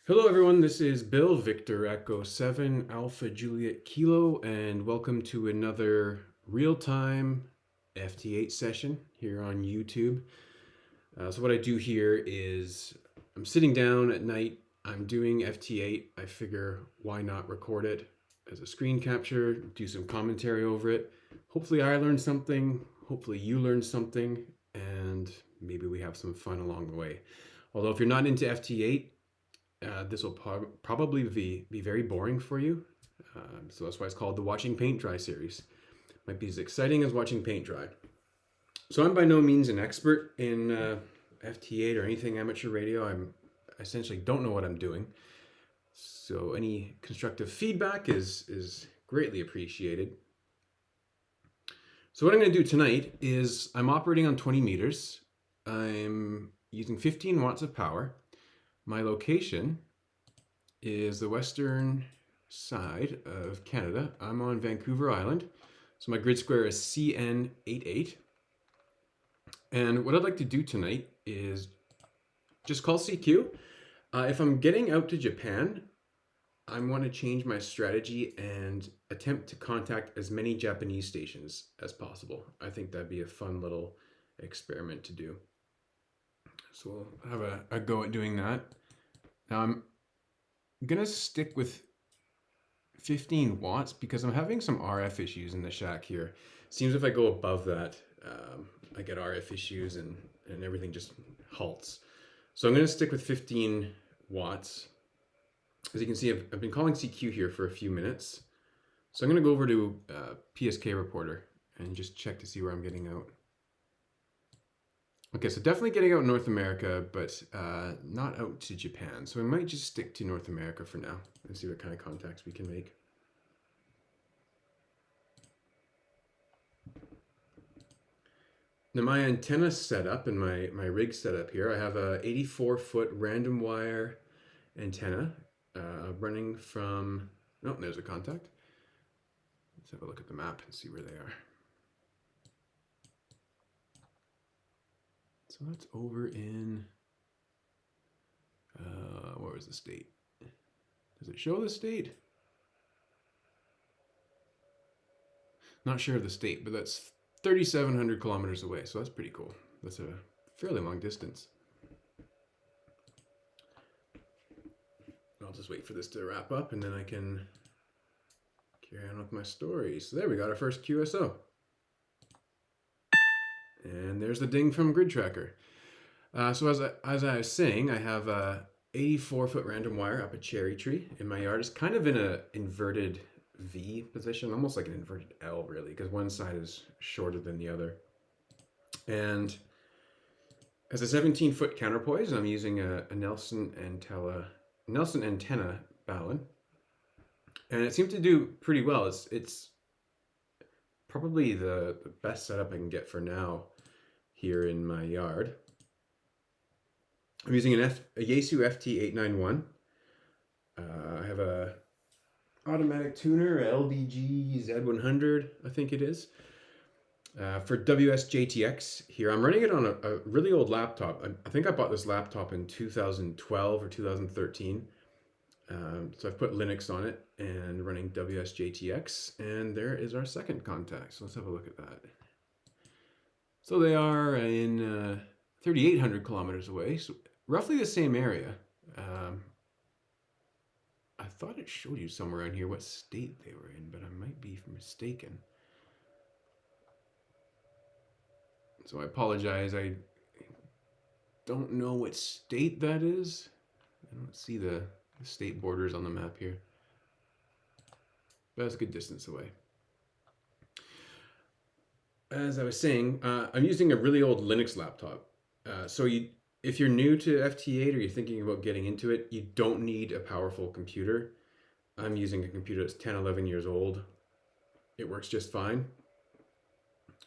Hello, everyone. This is Bill, Victor Echo 7, Alpha Juliet Kilo, and welcome to another real time FT8 session here on YouTube. So, what I do here is I'm sitting down at night, I'm doing FT8. I figure why not record it as a screen capture, do some commentary over it. Hopefully, I learned something, hopefully, you learned something, and maybe we have some fun along the way. Although, if you're not into FT8, this will probably be very boring for you. So that's why it's called the Watching Paint Dry series. Might be as exciting as watching paint dry. So I'm by no means an expert in FT8 or anything amateur radio. I essentially don't know what I'm doing. So any constructive feedback is greatly appreciated. So what I'm going to do tonight is I'm operating on 20 meters. I'm using 15 watts of power. My location is the western side of Canada. I'm on Vancouver Island. So my grid square is CN88. And what I'd like to do tonight is just call CQ. If I'm getting out to Japan, I want to change my strategy and attempt to contact as many Japanese stations as possible. I think that'd be a fun little experiment to do. So we'll have a go at doing that. Now I'm gonna stick with 15 watts because I'm having some RF issues in the shack here. Seems if I go above that, I get RF issues and everything just halts. So I'm gonna stick with 15 watts. As you can see, I've been calling CQ here for a few minutes. So I'm gonna go over to PSK Reporter and just check to see where I'm getting out. Okay, so definitely getting out North America, but not out to Japan. So we might just stick to North America for now and see what kind of contacts we can make. Now my antenna setup and my rig setup here, I have a 84-foot random wire antenna running from, oh, there's a contact. Let's have a look at the map and see where they are. So that's over in, where was the state? Does it show the state? Not sure of the state, but that's 3,700 kilometers away, so that's pretty cool. That's a fairly long distance. I'll just wait for this to wrap up and then I can carry on with my story. So there we got our first QSO. And there's the ding from Grid Tracker. So as I was saying, I have a 84-foot random wire up a cherry tree in my yard. It's kind of in an inverted V position, almost like an inverted L, really, because one side is shorter than the other. And as a 17-foot counterpoise, I'm using a Nelson antenna balun, and it seemed to do pretty well. It's probably the best setup I can get for now here in my yard. I'm using a Yaesu FT891. I have a automatic tuner, LDG Z100, I think it is. For WSJTX here, I'm running it on a really old laptop. I think I bought this laptop in 2012 or 2013. So I've put Linux on it and running WSJTX, and there is our second contact. So let's have a look at that. So they are in 3,800 kilometers away, so roughly the same area. I thought it showed you somewhere on here what state they were in, but I might be mistaken. So I apologize. I don't know what state that is. I don't see the state borders on the map here. But that's a good distance away. As I was saying, I'm using a really old Linux laptop. So if you're new to FT8 or you're thinking about getting into it, you don't need a powerful computer. I'm using a computer that's 10, 11 years old. It works just fine.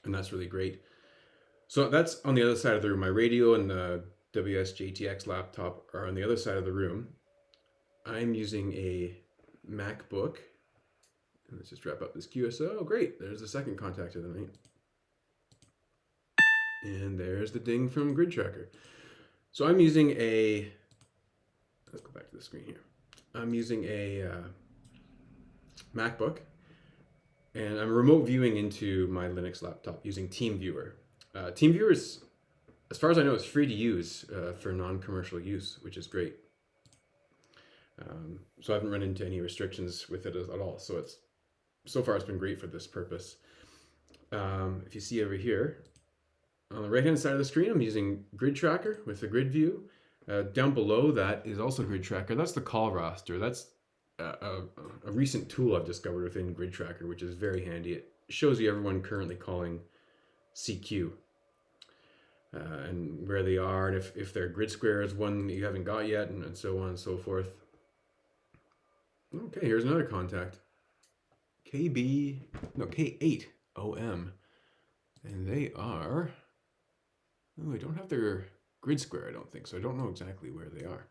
And that's really great. So that's on the other side of the room. My radio and the WSJTX laptop are on the other side of the room. I'm using a MacBook. And let's just wrap up this QSO. Oh, great. There's the second contact of the night. And there's the ding from Grid Tracker. So I'm using a, let's go back to the screen here. I'm using a MacBook, and I'm remote viewing into my Linux laptop using TeamViewer. TeamViewer is, as far as I know, it's free to use for non-commercial use, which is great. So I haven't run into any restrictions with it at all. So far it's been great for this purpose. If you see over here, on the right-hand side of the screen, I'm using Grid Tracker with the grid view. Down below that is also Grid Tracker. That's the call roster. That's a recent tool I've discovered within Grid Tracker, which is very handy. It shows you everyone currently calling CQ and where they are, and if their grid square is one that you haven't got yet, and so on and so forth. Okay, here's another contact. K8 OM. And they are... Oh, I don't have their grid square, I don't think, so I don't know exactly where they are.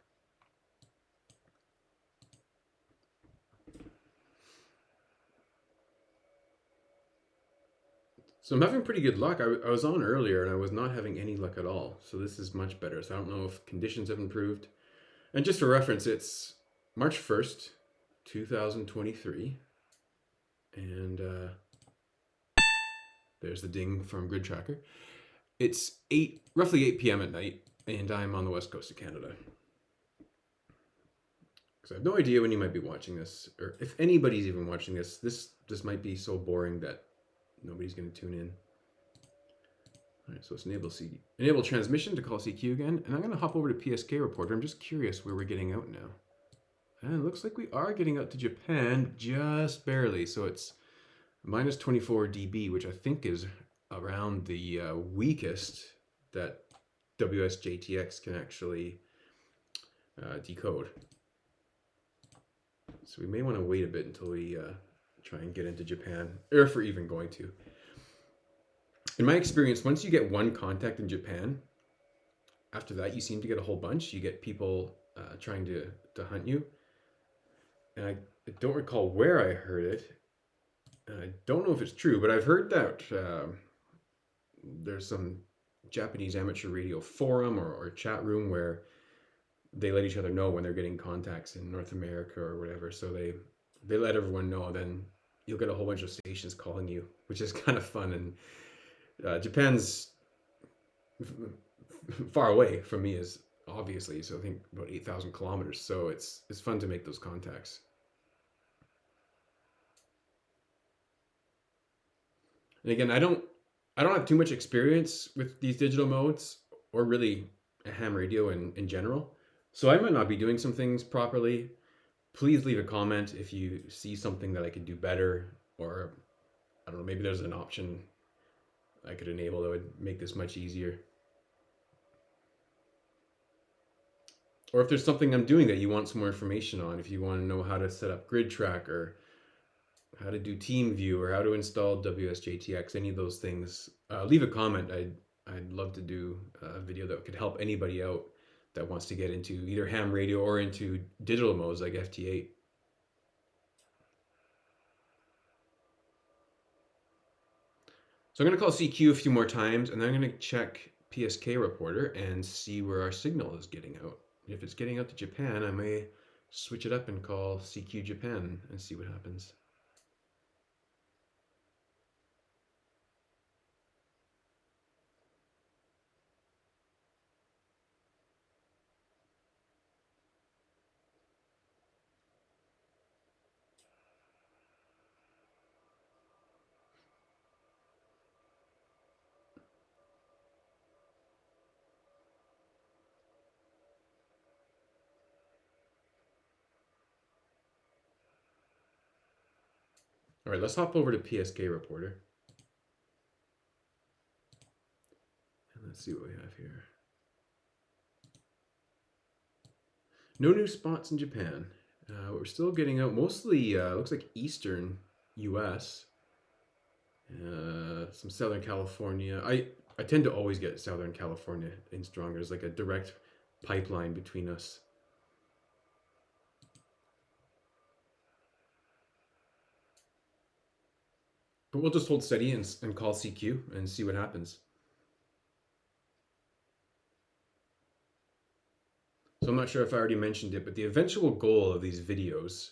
So I'm having pretty good luck. I was on earlier and I was not having any luck at all. So this is much better. So I don't know if conditions have improved. And just for reference, it's March 1st, 2023. And there's the ding from Grid Tracker. It's roughly 8 p.m. at night, and I'm on the west coast of Canada. Because I have no idea when you might be watching this, or if anybody's even watching this. This might be so boring that nobody's going to tune in. All right, so let's enable transmission to call CQ again, and I'm going to hop over to PSK Reporter. I'm just curious where we're getting out now. And it looks like we are getting out to Japan just barely, so it's minus 24 dB, which I think is around the weakest that WSJTX can actually decode. So we may want to wait a bit until we try and get into Japan, or if we're even going to. In my experience, once you get one contact in Japan, after that you seem to get a whole bunch. You get people trying to hunt you. And I don't recall where I heard it. And I don't know if it's true, but I've heard that there's some Japanese amateur radio forum or chat room where they let each other know when they're getting contacts in North America or whatever. So they let everyone know, then you'll get a whole bunch of stations calling you, which is kind of fun. And Japan's far away from me, is obviously, so I think about 8,000 kilometers. So it's fun to make those contacts. And again, I don't have too much experience with these digital modes or really a ham radio in general. So I might not be doing some things properly. Please leave a comment if you see something that I could do better, or I don't know, maybe there's an option I could enable that would make this much easier. Or if there's something I'm doing that you want some more information on, if you want to know how to set up Grid Tracker, how to do TeamView, or how to install WSJTX, any of those things, leave a comment. I'd love to do a video that could help anybody out that wants to get into either ham radio or into digital modes like FT8. So I'm going to call CQ a few more times, and then I'm going to check PSK Reporter and see where our signal is getting out. If it's getting out to Japan, I may switch it up and call CQ Japan and see what happens. All right, let's hop over to PSK Reporter. And let's see what we have here. No new spots in Japan. We're still getting out mostly, looks like Eastern US. Some Southern California. I tend to always get Southern California in stronger. There's like a direct pipeline between us. But we'll just hold steady and call CQ and see what happens. So I'm not sure if I already mentioned it, but the eventual goal of these videos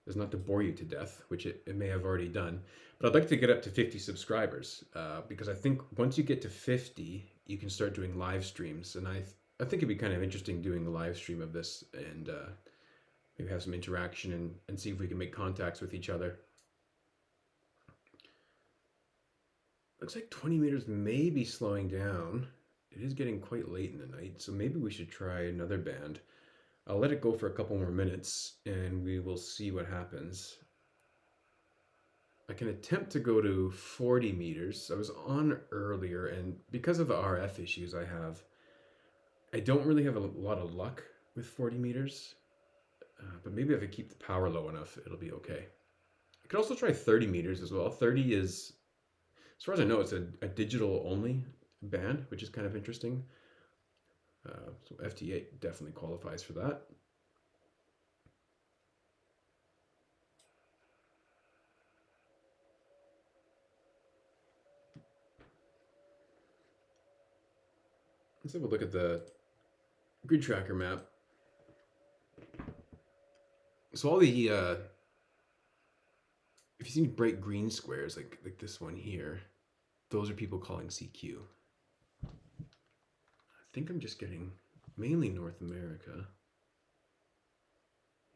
is not to bore you to death, which it may have already done, but I'd like to get up to 50 subscribers because I think once you get to 50, you can start doing live streams, and I think it'd be kind of interesting doing a live stream of this and maybe have some interaction and see if we can make contacts with each other. Looks like 20 meters may be slowing down. It is getting quite late in the night, so maybe we should try another band. I'll let it go for a couple more minutes and we will see what happens. I can attempt to go to 40 meters. I was on earlier, and because of the RF issues I have, I don't really have a lot of luck with 40 meters. But maybe if I keep the power low enough, it'll be okay. I could also try 30 meters as well. 30 is, as far as I know, it's a digital only band, which is kind of interesting. So FT8 definitely qualifies for that. Let's have a look at the grid tracker map. So all the if you see bright green squares like this one here, those are people calling CQ. I think I'm just getting mainly North America.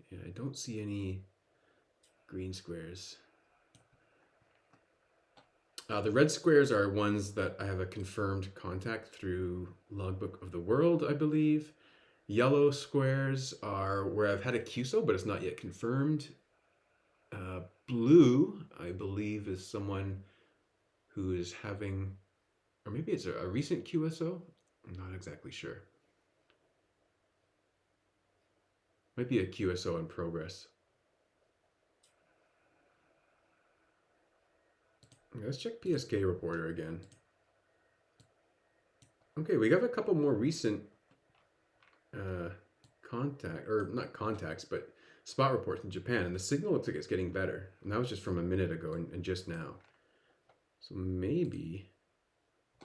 Yeah, I don't see any green squares. The red squares are ones that I have a confirmed contact through Logbook of the World, I believe. Yellow squares are where I've had a QSO, but it's not yet confirmed. Blue, I believe, is someone who is having, or maybe it's a recent QSO. I'm not exactly sure. Might be a QSO in progress. Let's check PSK reporter again. Okay, we got a couple more recent not contacts, but spot reports in Japan, and the signal looks like it's getting better. And that was just from a minute ago and just now. So maybe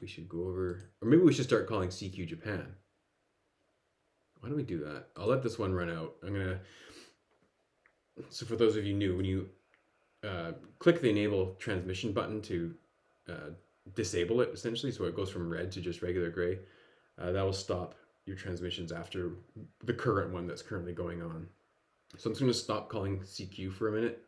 we should go over, or maybe we should start calling CQ Japan. Why don't we do that? I'll let this one run out. So for those of you new, when you click the enable transmission button to disable it, essentially, so it goes from red to just regular gray, that will stop your transmissions after the current one that's currently going on. So I'm just going to stop calling CQ for a minute.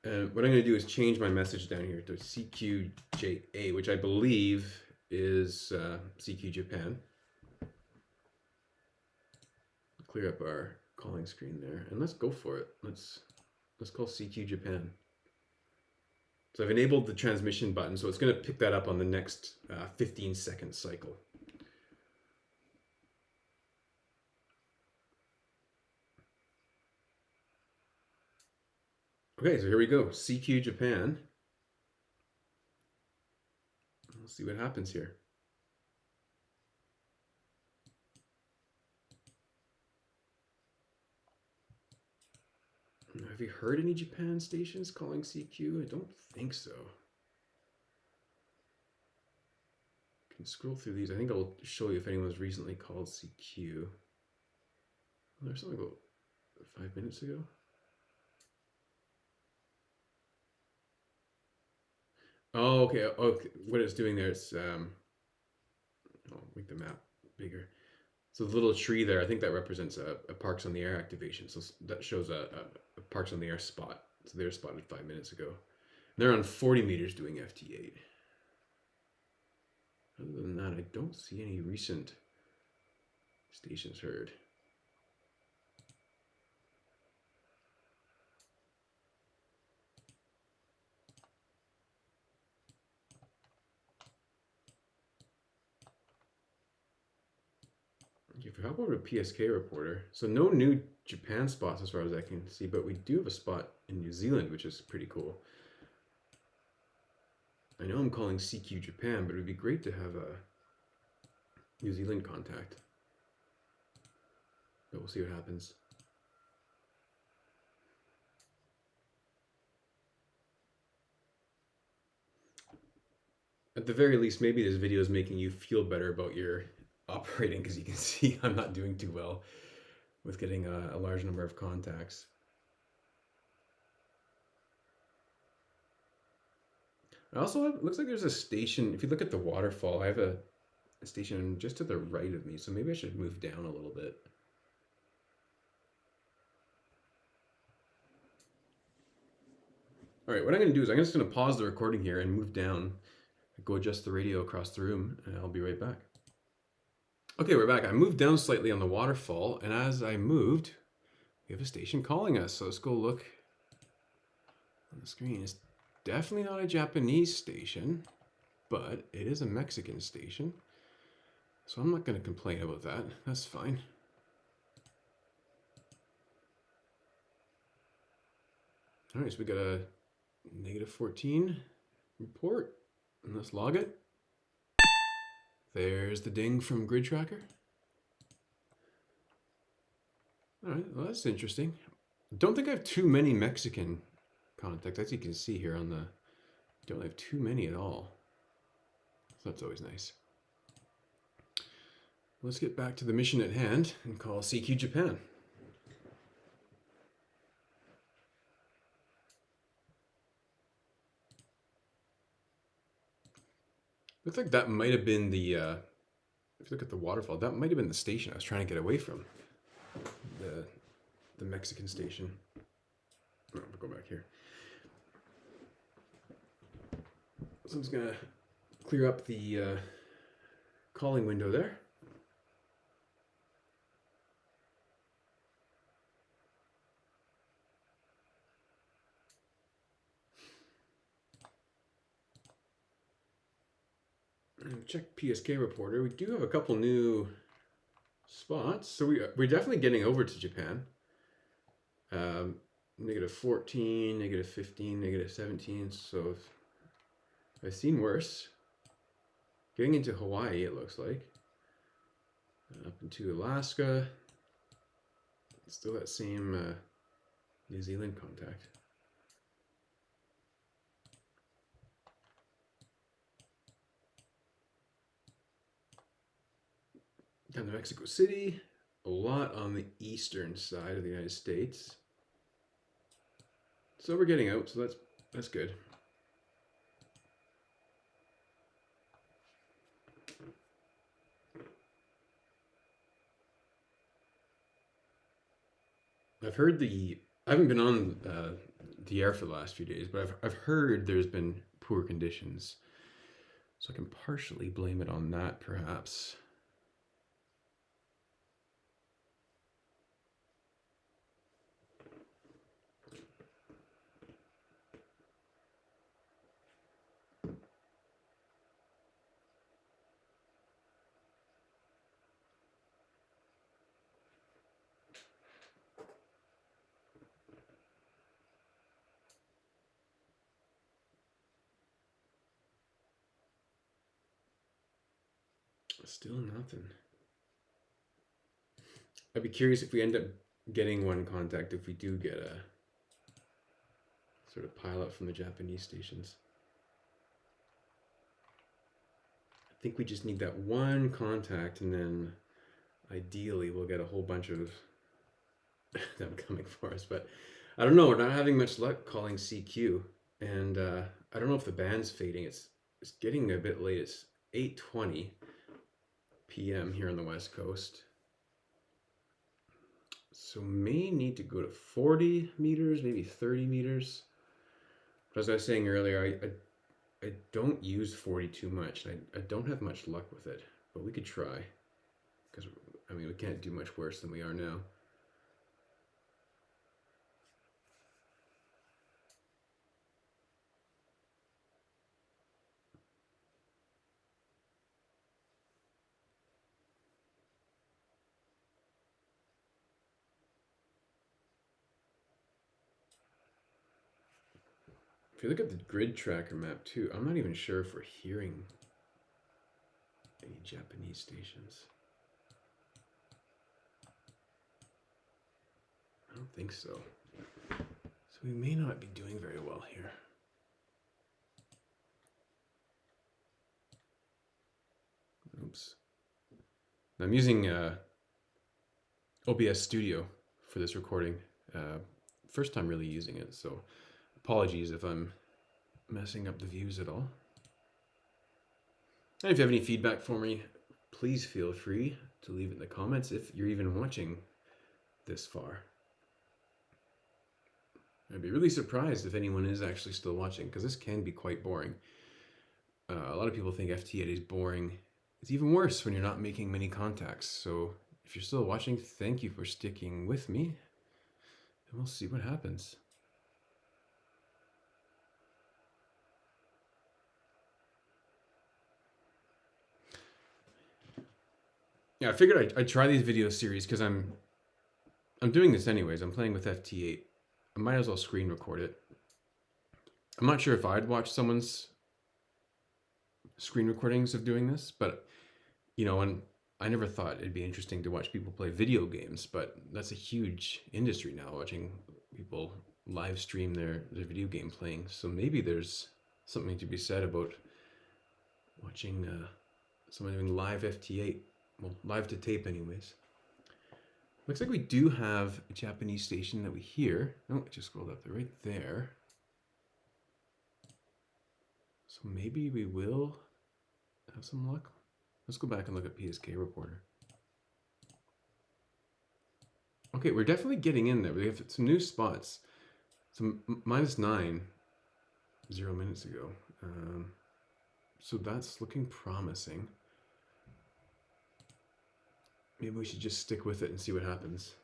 And what I'm going to do is change my message down here to CQJA, which I believe is CQ Japan. Clear up our calling screen there, and let's go for it. Let's call CQ Japan. So I've enabled the transmission button, so it's going to pick that up on the next 15-second cycle. Okay, so here we go. CQ Japan. We'll see what happens here. Have you heard any Japan stations calling CQ? I don't think so. Can scroll through these. I think I'll show you if anyone's recently called CQ. There's something about 5 minutes ago. Oh, okay. Okay. What it's doing there is, I'll make the map bigger. So the little tree there, I think that represents a Parks on the Air activation. So that shows a Parks on the Air spot. So they were spotted 5 minutes ago. And they're on 40 meters doing FT8. Other than that, I don't see any recent stations heard. Okay, for hop over to PSK reporter. So no new Japan spots as far as I can see, but we do have a spot in New Zealand, which is pretty cool. I know I'm calling CQ Japan, but it would be great to have a New Zealand contact. But we'll see what happens. At the very least, maybe this video is making you feel better about your operating because you can see I'm not doing too well with getting a large number of contacts. I also have, looks like there's a station. If you look at the waterfall, I have a station just to the right of me, so maybe I should move down a little bit. All right, what I'm going to do is I'm just going to pause the recording here and move down, go adjust the radio across the room, and I'll be right back. Okay, we're back. I moved down slightly on the waterfall, and as I moved, we have a station calling us. So let's go look on the screen. It's definitely not a Japanese station, but it is a Mexican station. So I'm not going to complain about that. That's fine. All right, so we got a -14 report, and let's log it. There's the ding from Grid Tracker. All right, well, that's interesting. Don't think I have too many Mexican contacts. As you can see here on the, don't have too many at all. So that's always nice. Let's get back to the mission at hand and call CQ Japan. Looks like that might have been the, if you look at the waterfall, that might have been the station I was trying to get away from. The Mexican station. Oh, we'll go back here. So I'm just gonna clear up the calling window there. And check PSK reporter. We do have a couple new spots, so we're definitely getting over to Japan. -14, -15, -17. So I've seen worse. Getting into Hawaii, it looks like. Up into Alaska. Still that same New Zealand contact. Down to Mexico City. A lot on the eastern side of the United States. So we're getting out, so that's good. I've heard I haven't been on the air for the last few days, but I've heard there's been poor conditions. So I can partially blame it on that, perhaps. Still nothing. I'd be curious if we end up getting one contact, if we do get a sort of pilot from the Japanese stations. I think we just need that one contact, and then ideally we'll get a whole bunch of them coming for us. But I don't know, we're not having much luck calling CQ, and I don't know if the band's fading. It's getting a bit late. It's 8:20 p.m. here on the West Coast. So may need to go to 40 meters, maybe 30 meters. But as I was saying earlier, I don't use 40 too much. I don't have much luck with it, but we could try. Because, I mean, we can't do much worse than we are now. If you look at the grid tracker map too, I'm not even sure if we're hearing any Japanese stations. I don't think so. So we may not be doing very well here. Oops. I'm using OBS Studio for this recording. First time really using it, so apologies if I'm messing up the views at all. And if you have any feedback for me, please feel free to leave it in the comments if you're even watching this far. I'd be really surprised if anyone is actually still watching, because this can be quite boring. A lot of people think FT8 is boring. It's even worse when you're not making many contacts. So if you're still watching, thank you for sticking with me, and we'll see what happens. Yeah, I figured I'd try these video series because I'm doing this anyways. I'm playing with FT8. I might as well screen record it. I'm not sure if I'd watch someone's screen recordings of doing this, but you know, and I never thought it'd be interesting to watch people play video games, but that's a huge industry now, watching people live stream their video game playing. So maybe there's something to be said about watching someone doing live FT8, well, live to tape anyways. Looks like we do have a Japanese station that we hear. Oh, I just scrolled up there, right there. So maybe we will have some luck. Let's go back and look at PSK Reporter. Okay, we're definitely getting in there. We have some new spots. Some -9, 0 minutes ago. So that's looking promising. Maybe we should just stick with it and see what happens.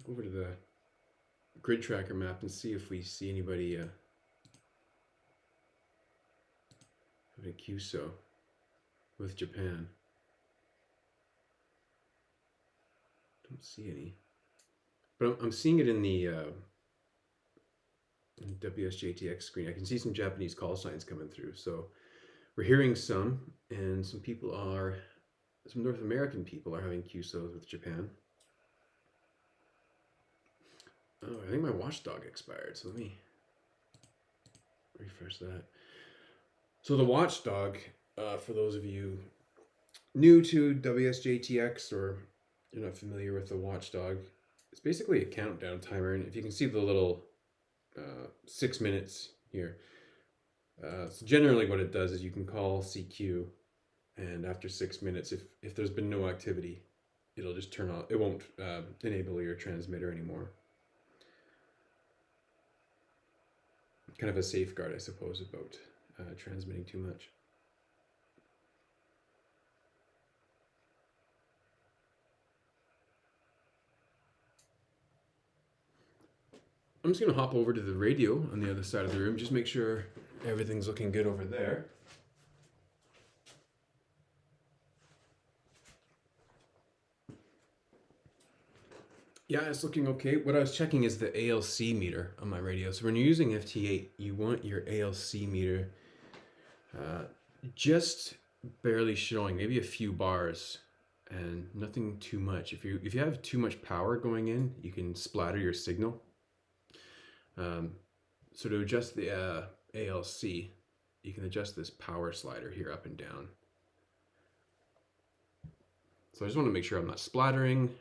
Go over to the grid tracker map and see if we see anybody having a QSO with Japan. Don't see any, but I'm seeing it in the WSJTX screen. I can see some Japanese call signs coming through, so we're hearing some, and some North American people are having QSOs with Japan. Oh, I think my watchdog expired, so let me refresh that. So the watchdog, for those of you new to WSJTX or you're not familiar with the watchdog, it's basically a countdown timer, and if you can see the little 6 minutes here, so generally what it does is you can call CQ, and after 6 minutes, if there's been no activity, it'll just turn off. It won't enable your transmitter anymore. Kind of a safeguard, I suppose, about transmitting too much. I'm just going to hop over to the radio on the other side of the room, just make sure everything's looking good over there. Yeah, it's looking okay. What I was checking is the ALC meter on my radio. So when you're using FT8, you want your ALC meter just barely showing, maybe a few bars, and nothing too much. If you have too much power going in, you can splatter your signal. So to adjust the ALC, you can adjust this power slider here up and down. So I just want to make sure I'm not splattering,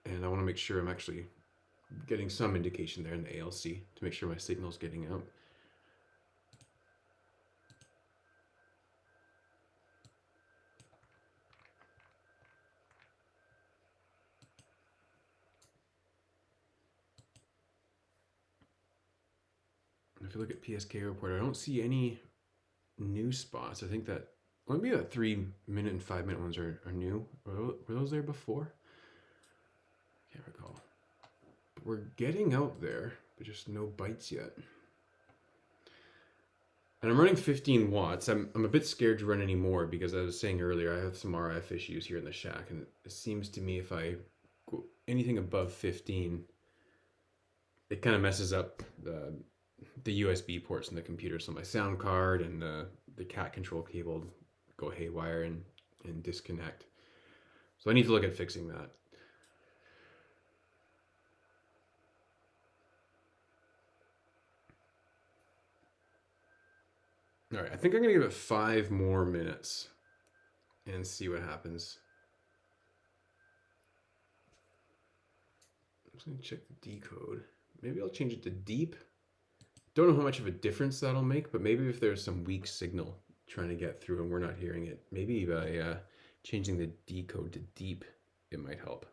and I want to make sure I'm actually getting some indication there in the ALC to make sure my signal's getting out. If you look at PSK report, I don't see any new spots. I think that maybe the 3 minute and 5 minute ones are new. Were those there before? Can't recall. But we're getting out there, but just no bites yet. And I'm running 15 watts. I'm a bit scared to run any more because I was saying earlier, I have some RF issues here in the shack, and it seems to me if I go anything above 15, it kind of messes up the USB ports in the computer. So my sound card and the the cat control cable go haywire and disconnect. So I need to look at fixing that. All right, I think I'm gonna give it 5 more minutes and see what happens. I'm just gonna check the decode. Maybe I'll change it to deep. Don't know how much of a difference that'll make, but maybe if there's some weak signal trying to get through and we're not hearing it, maybe by changing the decode to deep, it might help.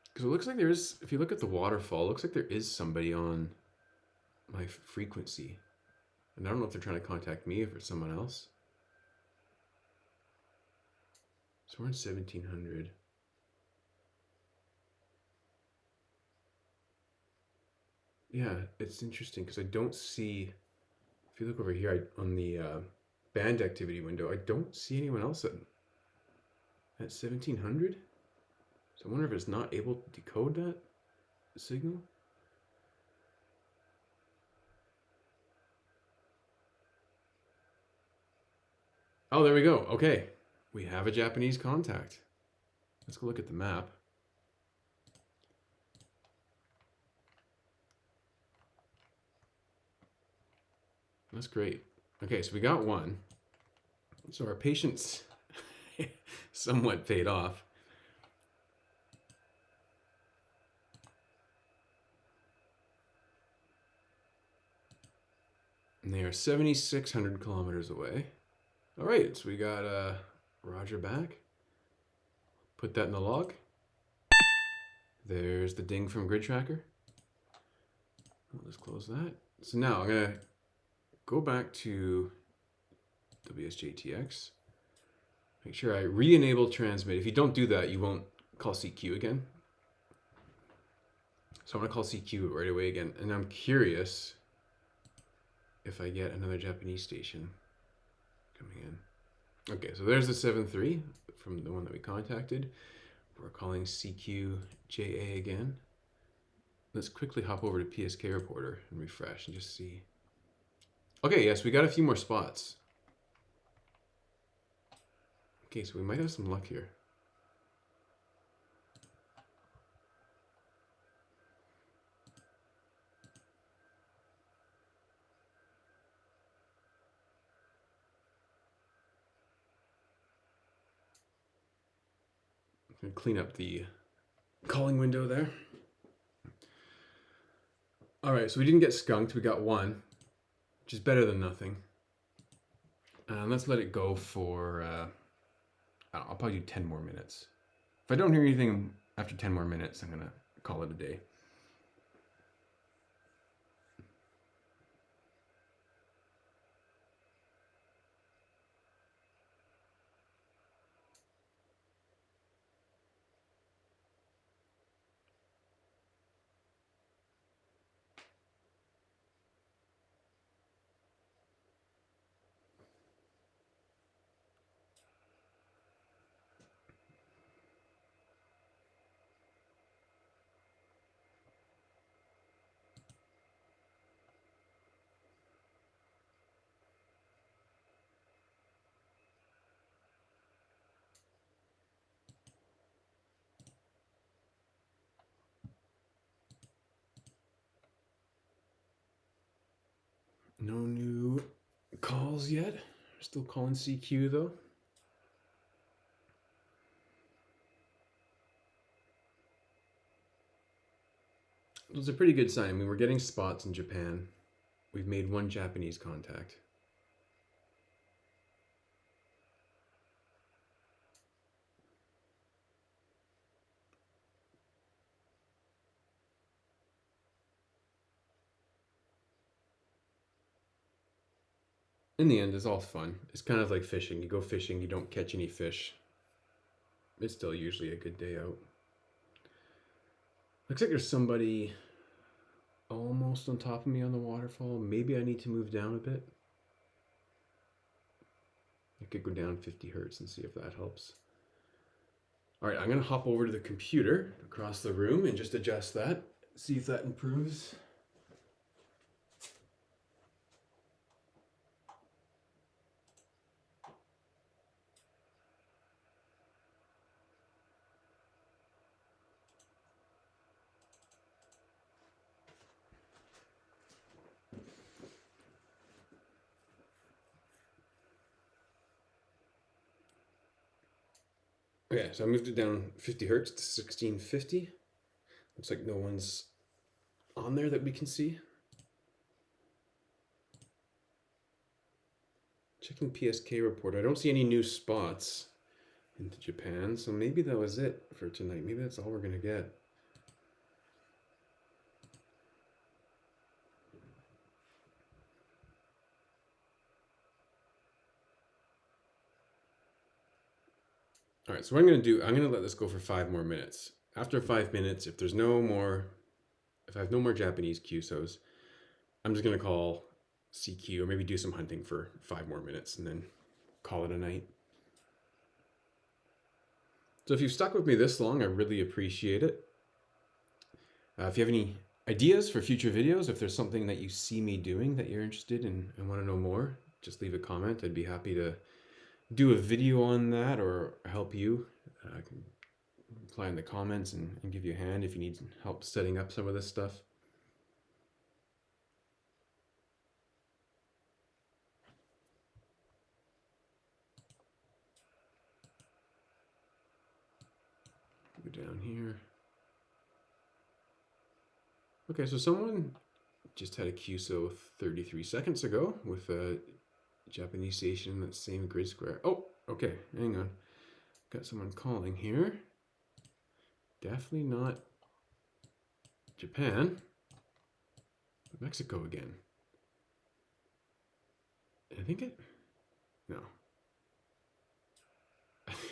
Because it looks like there is, if you look at the waterfall, it looks like there is somebody on my frequency. And I don't know if they're trying to contact me or if it's someone else. So we're in 1700. Yeah, it's interesting because I don't see, if you look over here on the band activity window, I don't see anyone else at 1700. So I wonder if it's not able to decode that signal. Oh, there we go. Okay, we have a Japanese contact. Let's go look at the map. That's great. Okay, so we got one. So our patience somewhat paid off. And they are 7,600 kilometers away. All right, so we got Roger back. Put that in the log. There's the ding from Grid Tracker. Let's close that. So now I'm gonna go back to WSJTX. Make sure I re-enable transmit. If you don't do that, you won't call CQ again. So I'm gonna call CQ right away again. And I'm curious if I get another Japanese station coming in. Okay, so there's the 7.3 from the one that we contacted. We're calling CQJA again. Let's quickly hop over to PSK Reporter and refresh and just see. Okay, yes, we got a few more spots. Okay, so we might have some luck here. I'm gonna clean up the calling window there. All right, so we didn't get skunked. We got one, which is better than nothing. Let's let it go for, I'll probably do 10 more minutes. If I don't hear anything after 10 more minutes, I'm gonna call it a day. No new calls yet. Still calling CQ though. It was a pretty good sign. I mean, we're getting spots in Japan. We've made one Japanese contact. In the end, it's all fun. It's kind of like fishing. You go fishing, you don't catch any fish. It's still usually a good day out. Looks like there's somebody almost on top of me on the waterfall. Maybe I need to move down a bit. I could go down 50 hertz and see if that helps. All right, I'm gonna hop over to the computer across the room and just adjust that. See if that improves. Okay, so I moved it down 50 hertz to 1650. Looks like no one's on there that we can see. Checking PSK report. I don't see any new spots into Japan, so maybe that was it for tonight. Maybe that's all we're gonna get. All right, so what I'm gonna do, I'm gonna let this go for 5 more minutes. After 5 minutes, if I have no more Japanese QSOs, I'm just gonna call CQ or maybe do some hunting for 5 more minutes and then call it a night. So if you've stuck with me this long, I really appreciate it. If you have any ideas for future videos, if there's something that you see me doing that you're interested in and want to know more, just leave a comment. I'd be happy to do a video on that or help you. I can reply in the comments and give you a hand if you need help setting up some of this stuff. Go down here. Okay, so someone just had a QSO 33 seconds ago with a Japanese station in that same grid square. Oh, okay, hang on. Got someone calling here. Definitely not Japan. Mexico again. I think it. No.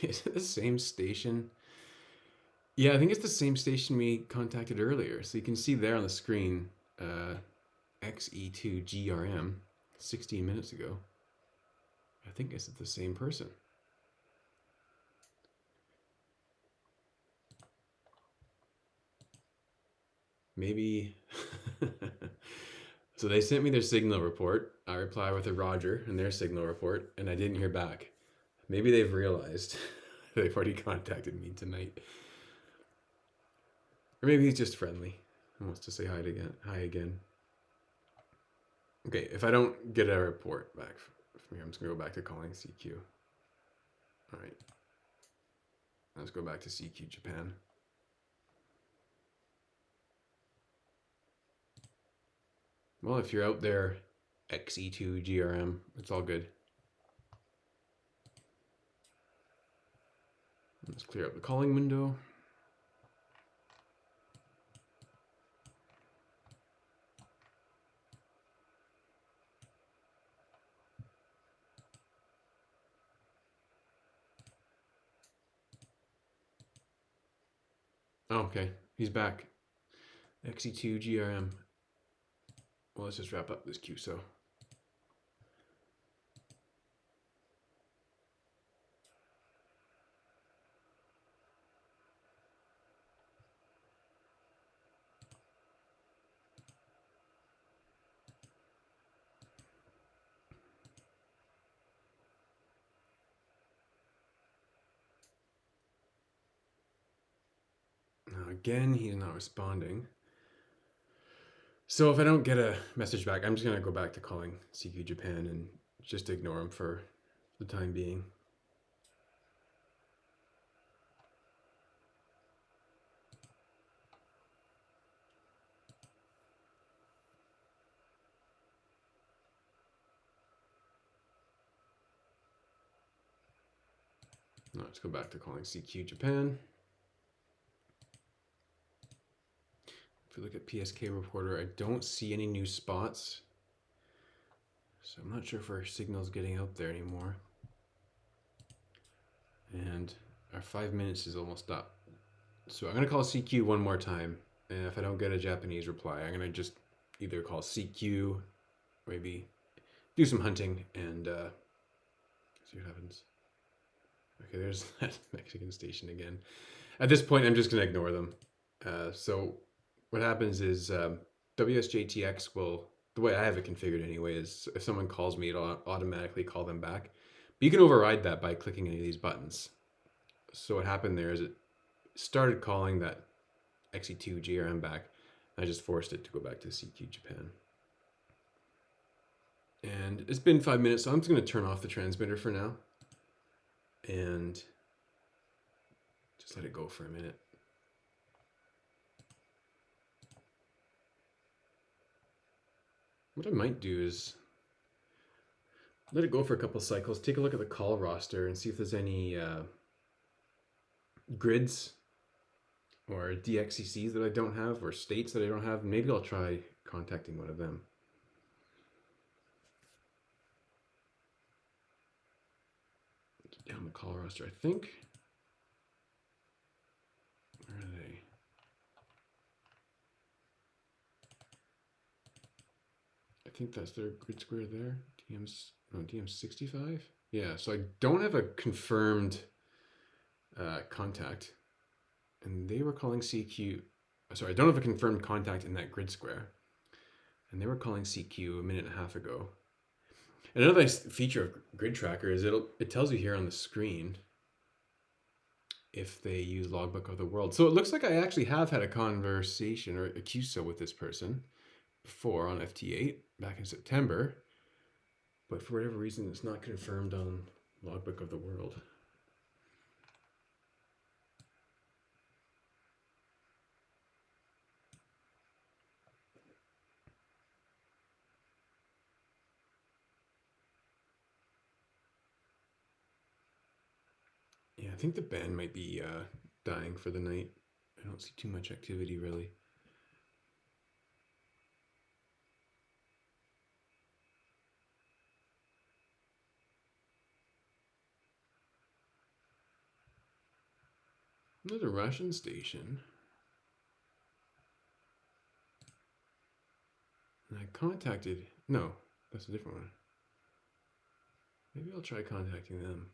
Is it the same station? Yeah, I think it's the same station we contacted earlier. So you can see there on the screen XE2GRM 16 minutes ago. I think it's the same person. Maybe. So they sent me their signal report. I reply with a Roger and their signal report, and I didn't hear back. Maybe they've realized they've already contacted me tonight. Or maybe he's just friendly and wants to say hi again. Hi again. Okay, if I don't get a report back from here, I'm just gonna go back to calling CQ. All right. Let's go back to CQ Japan. Well, if you're out there, XE2GRM, it's all good. Let's clear up the calling window. Oh, okay, he's back. XE2GRM. Well, let's just wrap up this QSO. Now again, he's not responding. So if I don't get a message back, I'm just gonna go back to calling CQ Japan and just ignore him for the time being. Now let's go back to calling CQ Japan. If we look at PSK Reporter, I don't see any new spots. So I'm not sure if our signal's getting out there anymore. And our 5 minutes is almost up. So I'm gonna call CQ one more time. And if I don't get a Japanese reply, I'm gonna just either call CQ, maybe do some hunting and see what happens. Okay, there's that Mexican station again. At this point, I'm just gonna ignore them. So what happens is WSJTX will, the way I have it configured anyway, is if someone calls me, it'll automatically call them back. But you can override that by clicking any of these buttons. So what happened there is it started calling that XE2 GRM back. I just forced it to go back to CQ Japan. And it's been 5 minutes, so I'm just going to turn off the transmitter for now. And Just let it go for a minute. What I might do is let it go for a couple cycles, take a look at the call roster and see if there's any grids or DXCCs that I don't have or states that I don't have. Maybe I'll try contacting one of them. Down the call roster, I think. Where are they? I think that's their grid square there. DM65? Yeah, so I don't have a confirmed contact. And they were calling CQ. Sorry, I don't have a confirmed contact in that grid square. And they were calling CQ a minute and a half ago. And another nice feature of Grid Tracker is it tells you here on the screen if they use Logbook of the World. So it looks like I actually have had a conversation or a QSO with this person before on FT8 back in September. But for whatever reason, it's not confirmed on Logbook of the World. Yeah, I think the band might be dying for the night. I don't see too much activity really. Another Russian station. And I contacted, no, that's a different one. Maybe I'll try contacting them.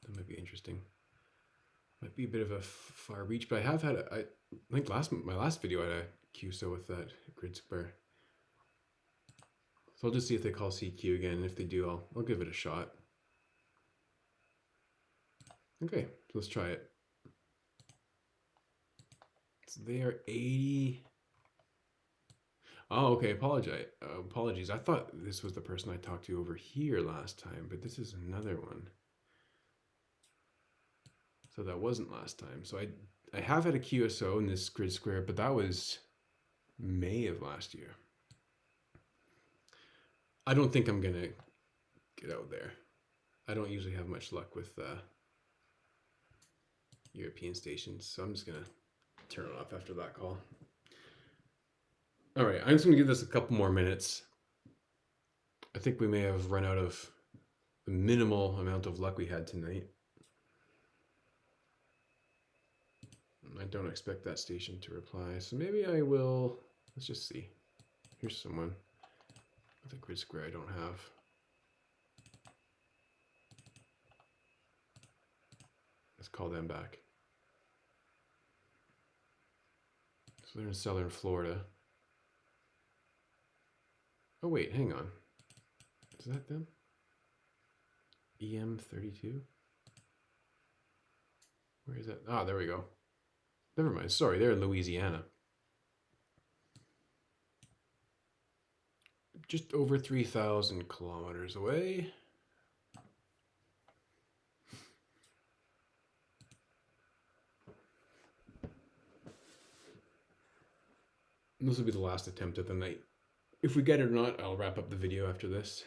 That might be interesting. Might be a bit of a far reach, but I have had, I think my last video I had a QSO with that grid square. So I'll just see if they call CQ again. And if they do, I'll give it a shot. Okay, so let's try it. So they are 80. Oh, okay, apologies. I thought this was the person I talked to over here last time, but this is another one. So that wasn't last time. So I have had a QSO in this grid square, but that was May of last year. I don't think I'm gonna get out there. I don't usually have much luck with European stations, so I'm just gonna turn it off after that call. All right, I'm just gonna give this a couple more minutes. I think we may have run out of the minimal amount of luck we had tonight. I don't expect that station to reply, so maybe I will. Let's just see. Here's someone with a grid square I don't have. Let's call them back. So they're in southern Florida. Oh wait, hang on. Is that them? EM32? Where is that? Ah, there we go. Never mind. Sorry, they're in Louisiana. Just over 3,000 kilometers away. And this will be the last attempt of the night. If we get it or not, I'll wrap up the video after this.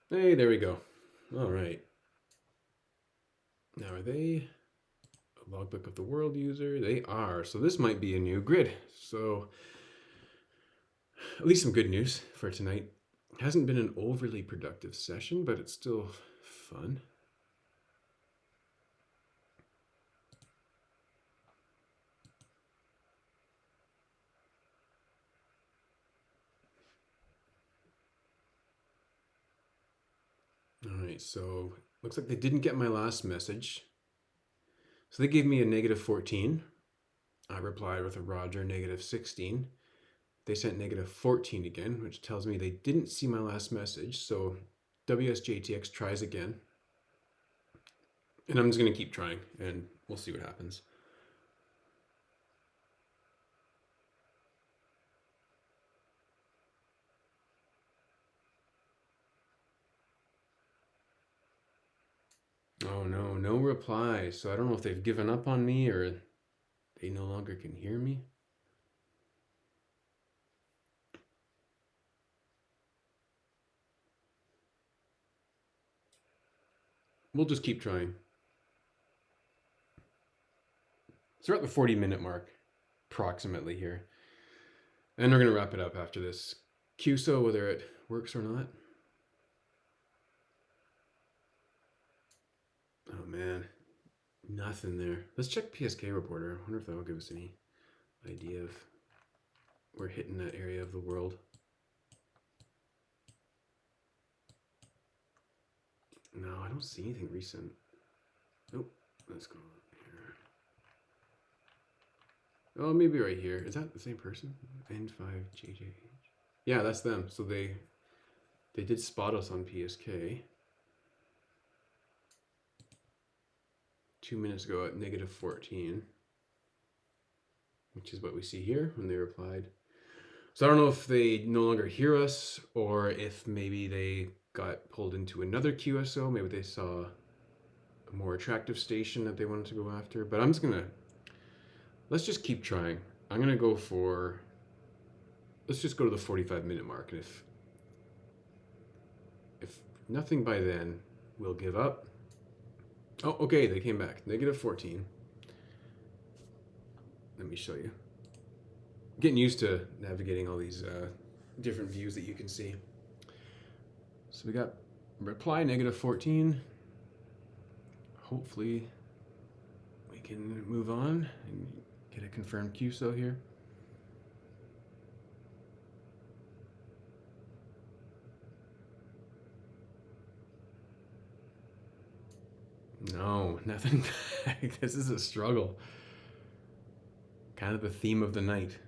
Hey, there we go. All right. Now, are they a Logbook of the World user? They are. So this might be a new grid. So at least some good news for tonight. It hasn't been an overly productive session, but it's still fun. All right, so looks like they didn't get my last message. So they gave me a -14. I replied with a Roger -16. They sent -14 again, which tells me they didn't see my last message. So WSJTX tries again. And I'm just going to keep trying and we'll see what happens. Oh, no. no reply. So I don't know if they've given up on me or they no longer can hear me. We'll just keep trying. So we're at the 40-minute mark, approximately here. And we're going to wrap it up after this QSO, whether it works or not. Oh man, nothing there. Let's check PSK reporter. I wonder if that will give us any idea of we're hitting that area of the world. No, I don't see anything recent. Nope. Let's go here. Oh, maybe right here. Is that the same person? N5JJH. Yeah, that's them. So they did spot us on PSK 2 minutes ago at -14, which is what we see here when they replied. So I don't know if they no longer hear us or if maybe they got pulled into another QSO. Maybe they saw a more attractive station that they wanted to go after. But I'm just gonna, let's just keep trying. I'm gonna go for, let's just go to the 45-minute mark. And if nothing by then, we'll give up. Oh, okay, they came back. -14. Let me show you. Getting used to navigating all these different views that you can see. So we got reply -14. Hopefully we can move on and get a confirmed QSO here. No, nothing back. This is a struggle. Kind of the theme of the night.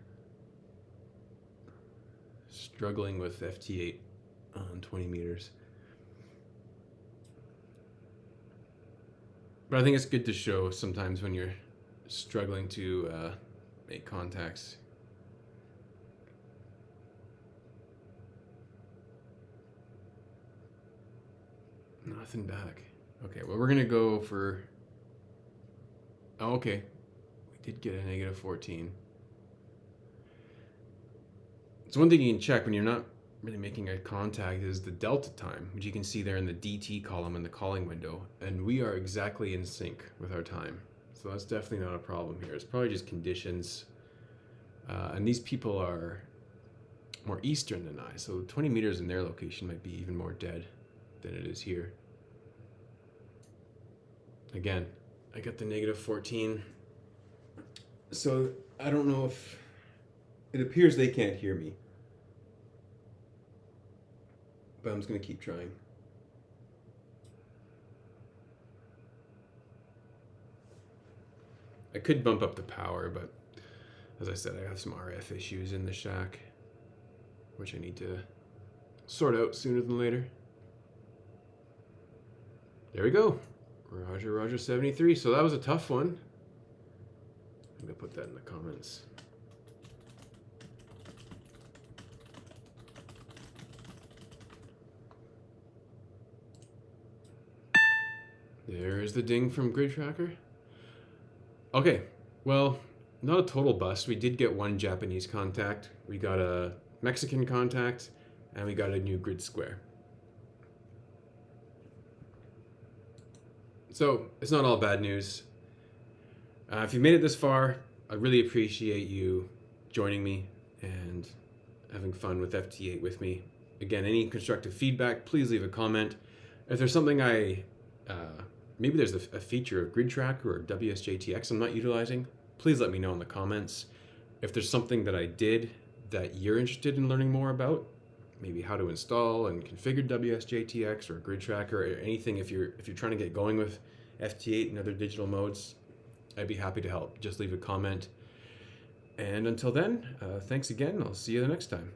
Struggling with FT8 on 20 meters. But I think it's good to show sometimes when you're struggling to make contacts. Nothing back. Okay, well, we're gonna go for, oh, okay. We did get a -14. So one thing you can check when you're not really making a contact is the delta time, which you can see there in the DT column in the calling window. And we are exactly in sync with our time. So that's definitely not a problem here. It's probably just conditions. And these people are more eastern than I. So 20 meters in their location might be even more dead than it is here. Again, I got the -14. So I don't know if, it appears they can't hear me. But I'm just going to keep trying. I could bump up the power, but as I said, I have some RF issues in the shack, which I need to sort out sooner than later. There we go. Roger, Roger 73. So that was a tough one. I'm going to put that in the comments. There's the ding from Grid Tracker. Okay, well, not a total bust. We did get one Japanese contact. We got a Mexican contact, and we got a new grid square. So it's not all bad news. If you made it this far, I really appreciate you joining me and having fun with FT8 with me. Again, any constructive feedback, please leave a comment. If there's something maybe there's a feature of Grid Tracker or WSJTX I'm not utilizing, please let me know in the comments. If there's something that I did that you're interested in learning more about, maybe how to install and configure WSJTX or Grid Tracker or anything, if you're trying to get going with FT8 and other digital modes, I'd be happy to help. Just leave a comment. And until then, thanks again. I'll see you the next time.